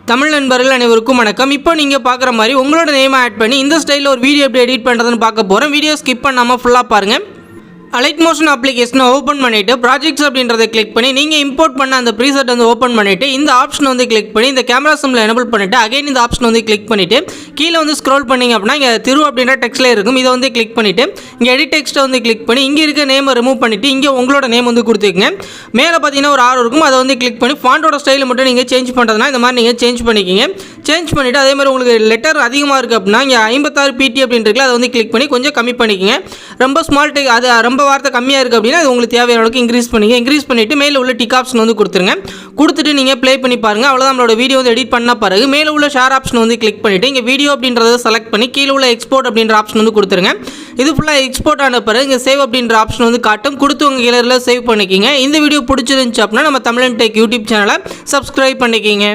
தமிழ் நண்பர்கள் அனைவருக்கும் வணக்கம். இப்போ நீங்கள் பார்க்குற மாதிரி உங்களோட நேமை ஆட் பண்ணி இந்த ஸ்டைலில் ஒரு வீடியோ எப்படி எடிட் பண்ணுறதுன்னு பார்க்க போகிறோம். வீடியோ ஸ்கிப் பண்ணாமல் ஃபுல்லாக பாருங்கள். அலைட் மோஷன் அப்ளிகேஷனை ஓப்பன் பண்ணிவிட்டு ப்ராஜெக்ட்ஸ் அப்படின்றத கிளிக் பண்ணி நீங்கள் இம்போர்ட் பண்ண அந்த ப்ரீசெட் வந்து ஓப்பன் பண்ணிவிட்டு இந்த ஆப்ஷன் வந்து கிளிக் பண்ணி இந்த கேமரா சிம்மில் எனபிள் பண்ணிவிட்டு அகைன் இந்த ஆப்ஷன் வந்து கிளிக் பண்ணிவிட்டு கீழே வந்து ஸ்க்ரோல் பண்ணிங்க அப்படின்னா இங்கே திரு அப்படின்ற டெக்ஸ்ட்டில் இருக்கும். இதை வந்து கிளிக் பண்ணிவிட்டு இங்கே எடிட் டெக்ஸ்ட்டை வந்து கிளிக் பண்ணி இங்கே இருக்க நேமை ரிமூவ் பண்ணிவிட்டு இங்கே உங்களோட நேம் வந்து கொடுத்துக்கங்க. மேலே பார்த்தீங்கன்னா ஒரு ஆர் இருக்கும், அதை வந்து கிளிக் பண்ணி ஃபாண்டோட ஸ்டைலை மட்டும் நீங்கள் சேஞ்ச் பண்ணுறதுனா இந்த மாதிரி நீங்கள் சேஞ்ச் பண்ணிக்கிங்க. சேஞ்ச் பண்ணிவிட்டு அதே மாதிரி உங்களுக்கு லெட்டர் அதிகமாக இருக்குது அப்படின்னா இங்கே 56 PT அப்படின்னு இருக்குல்ல, அதை வந்து கிளிக் பண்ணி கொஞ்சம் கம்மி பண்ணிக்கிங்க. ரொம்ப ஸ்மால் டெக் அது ரொம்ப வார்த்தை கம்மியாக இருக்குது அப்படின்னா அது உங்களுக்கு தேவையான அளவுக்கு இன்க்ரீஸ் பண்ணிவிட்டு மேலே உள்ள டிக் ஆப்ஷன் வந்து கொடுத்துருங்க. கொடுத்துட்டு நீங்கள் ப்ளே பண்ணி பாருங்கள். அவ்வளோதான், நம்மளோட வீடியோ வந்து எடிட் பண்ண பிறகு மேலே உள்ள ஷேர் ஆப்ஷன் வந்து கிளிக் பண்ணிவிட்டு இங்கே வீடியோ அப்படின்றத செலக்ட் பண்ணி கீழே உள்ள எக்ஸ்போர்ட் அப்படின்ற ஆப்ஷன் வந்து கொடுத்துருங்க. இது ஃபுல்லாக எக்ஸ்போர்ட் ஆன பிறகு இங்கே சேவ் அப்படின்ற ஆப்ஷன் வந்து காட்டும். கொடுத்து உங்கள் கேலரியில் சேவ் பண்ணிக்கிங்க. இந்த வீடியோ பிடிச்சிருந்துச்சு அப்படின்னா நம்ம தமிழன் டெக் யூடியூப் சேனலை சப்ஸ்கிரைப் பண்ணிக்கிங்க.